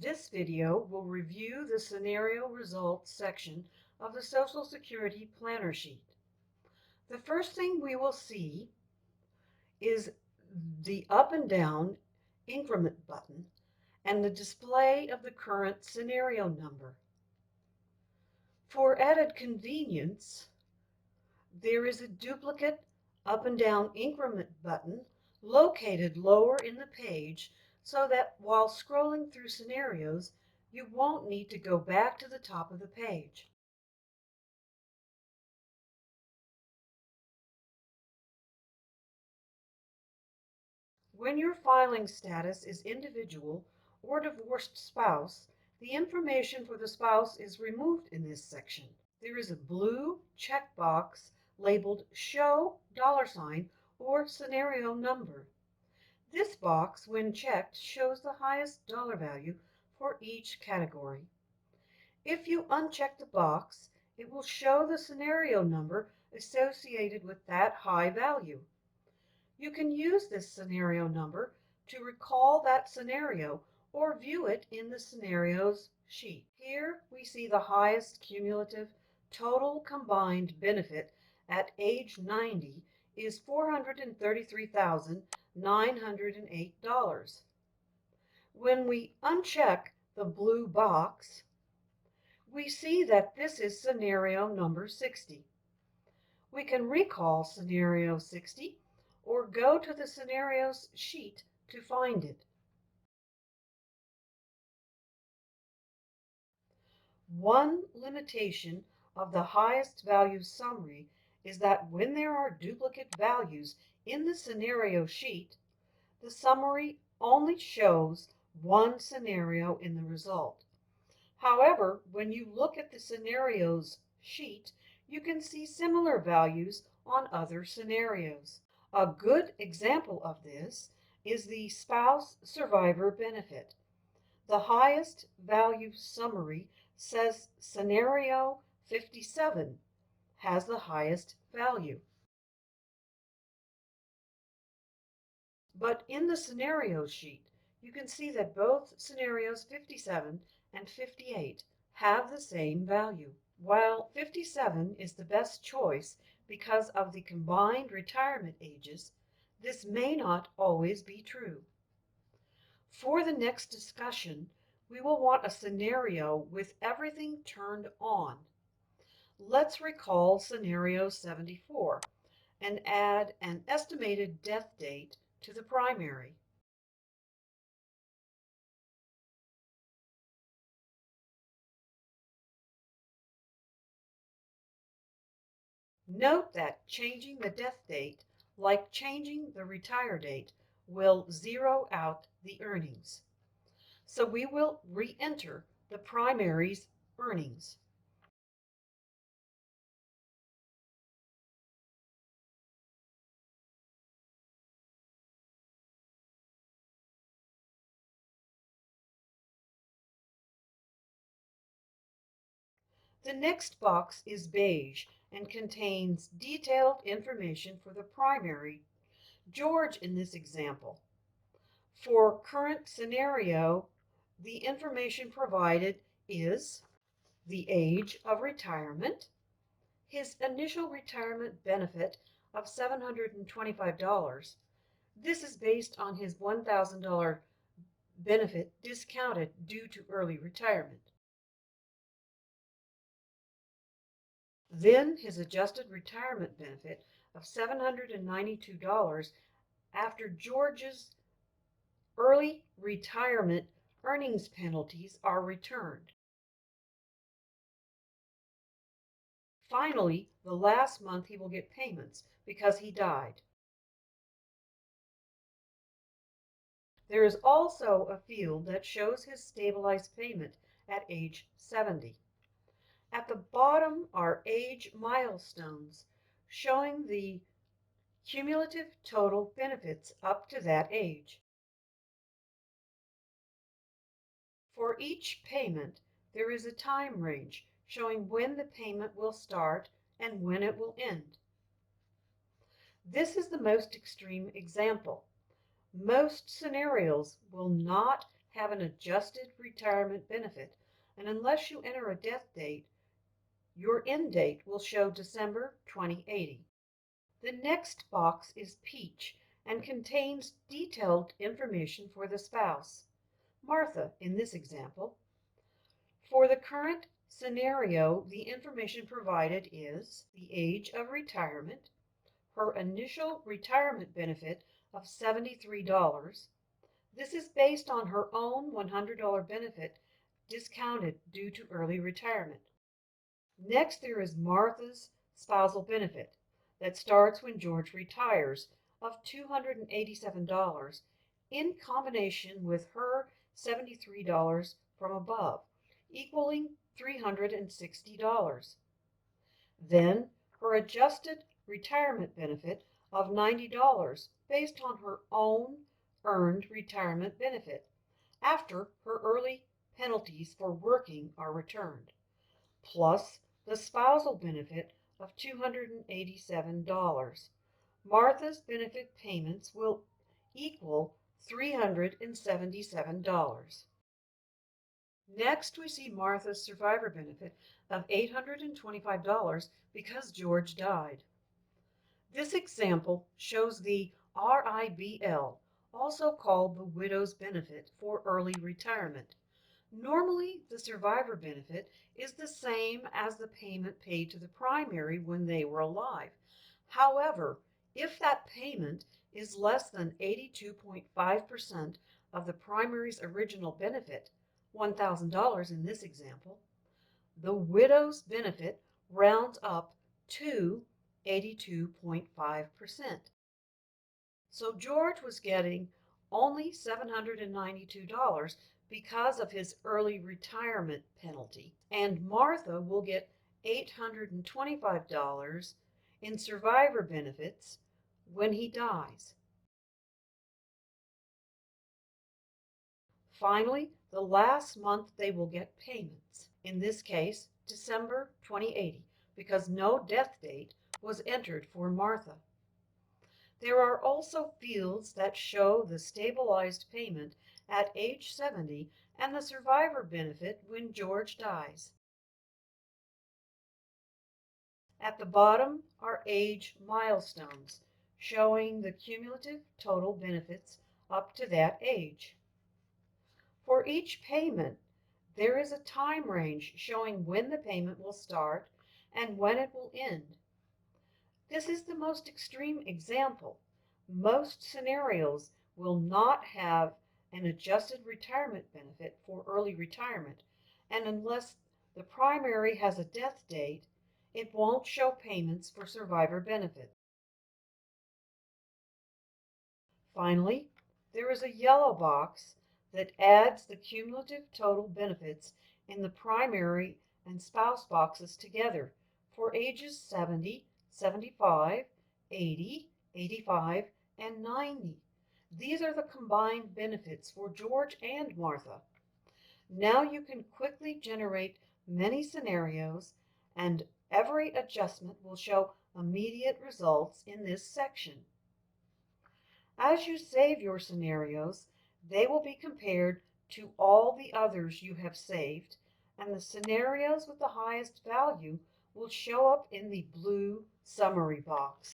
This video will review the scenario results section of the Social Security Planner Sheet. The first thing we will see is the up and down increment button and the display of the current scenario number. For added convenience, there is a duplicate up and down increment button located lower in the page so that while scrolling through scenarios, you won't need to go back to the top of the page. When your filing status is individual or divorced spouse, the information for the spouse is removed in this section. There is a blue checkbox labeled Show $, or Scenario Number. This box, when checked, shows the highest dollar value for each category. If you uncheck the box, it will show the scenario number associated with that high value. You can use this scenario number to recall that scenario or view it in the scenarios sheet. Here we see the highest cumulative total combined benefit at age 90 is $433,908. When we uncheck the blue box, we see that this is scenario number 60. We can recall scenario 60 or go to the scenarios sheet to find it. One limitation of the highest value summary is that when there are duplicate values in the scenario sheet, the summary only shows one scenario in the result. However, when you look at the scenarios sheet, you can see similar values on other scenarios. A good example of this is the spouse survivor benefit. The highest value summary says scenario 57 has the highest value. But in the scenario sheet, you can see that both scenarios 57 and 58 have the same value. While 57 is the best choice because of the combined retirement ages, this may not always be true. For the next discussion, we will want a scenario with everything turned on. Let's recall scenario 74 and add an estimated death date to the primary. Note that changing the death date, like changing the retire date, will zero out the earnings. So we will re-enter the primary's earnings. The next box is beige and contains detailed information for the primary, George in this example. For current scenario, the information provided is the age of retirement, his initial retirement benefit of $725. This is based on his $1,000 benefit discounted due to early retirement. Then his adjusted retirement benefit of $792 after George's early retirement earnings penalties are returned. Finally, the last month he will get payments because he died. There is also a field that shows his stabilized payment at age 70. At the bottom are age milestones showing the cumulative total benefits up to that age. For each payment, there is a time range showing when the payment will start and when it will end. This is the most extreme example. Most scenarios will not have an adjusted retirement benefit, and unless you enter a death date, your end date will show December 2080. The next box is Peach and contains detailed information for the spouse, Martha in this example. For the current scenario, the information provided is the age of retirement, her initial retirement benefit of $73. This is based on her own $100 benefit discounted due to early retirement. Next, there is Martha's spousal benefit that starts when George retires of $287 in combination with her $73 from above, equaling $360. Then her adjusted retirement benefit of $90 based on her own earned retirement benefit after her early penalties for working are returned, plus the spousal benefit of $287. Martha's benefit payments will equal $377. Next, we see Martha's survivor benefit of $825 because George died. This example shows the RIBL, also called the widow's benefit for early retirement. Normally, the survivor benefit is the same as the payment paid to the primary when they were alive. However, if that payment is less than 82.5% of the primary's original benefit, $1,000 in this example, the widow's benefit rounds up to 82.5%. So George was getting only $792 because of his early retirement penalty, and Martha will get $825 in survivor benefits when he dies. Finally, the last month they will get payments, in this case December 2080, because no death date was entered for Martha. There are also fields that show the stabilized payment at age 70 and the survivor benefit when George dies. At the bottom are age milestones, showing the cumulative total benefits up to that age. For each payment, there is a time range showing when the payment will start and when it will end. This is the most extreme example. Most scenarios will not have an adjusted retirement benefit for early retirement, and unless the primary has a death date, it won't show payments for survivor benefits. Finally, there is a yellow box that adds the cumulative total benefits in the primary and spouse boxes together for ages 70, 75, 80, 85, and 90. These are the combined benefits for George and Martha. Now you can quickly generate many scenarios, and every adjustment will show immediate results in this section. As you save your scenarios, they will be compared to all the others you have saved, and the scenarios with the highest value will show up in the blue summary box.